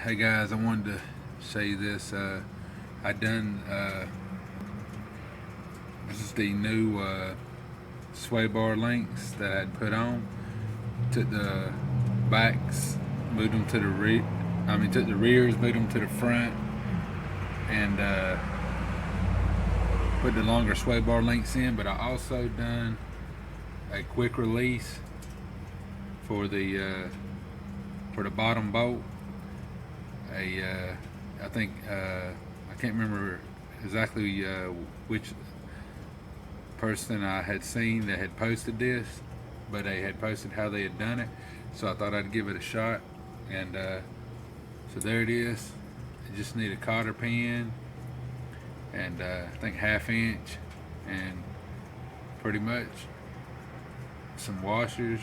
Hey guys, I wanted to show you this. I done this is the new sway bar links that I'd put on. Took the backs, moved them to the rear. Took the rears, moved them to the front, and put the longer sway bar links in. But I also done a quick release for the bottom bolt. I can't remember exactly which person I had seen that had posted this, but they had posted how they had done it, so I thought I'd give it a shot. And so there it is. You just need a cotter pin and I think 1/2 inch, and pretty much some washers,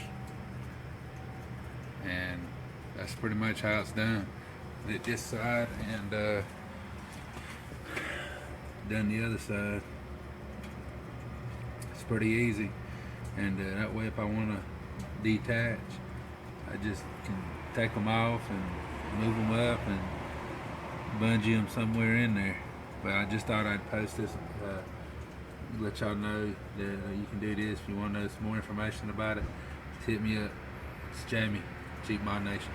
and that's pretty much how it's done. Did this side and done the other side. It's pretty easy, and that way if I want to detach, I just can take them off and move them up and bungee them somewhere in there. But I just thought I'd post this, let y'all know that you can do this. If you want to know some more information about it, just hit me up. It's Jamie, Jeep Mod Nation.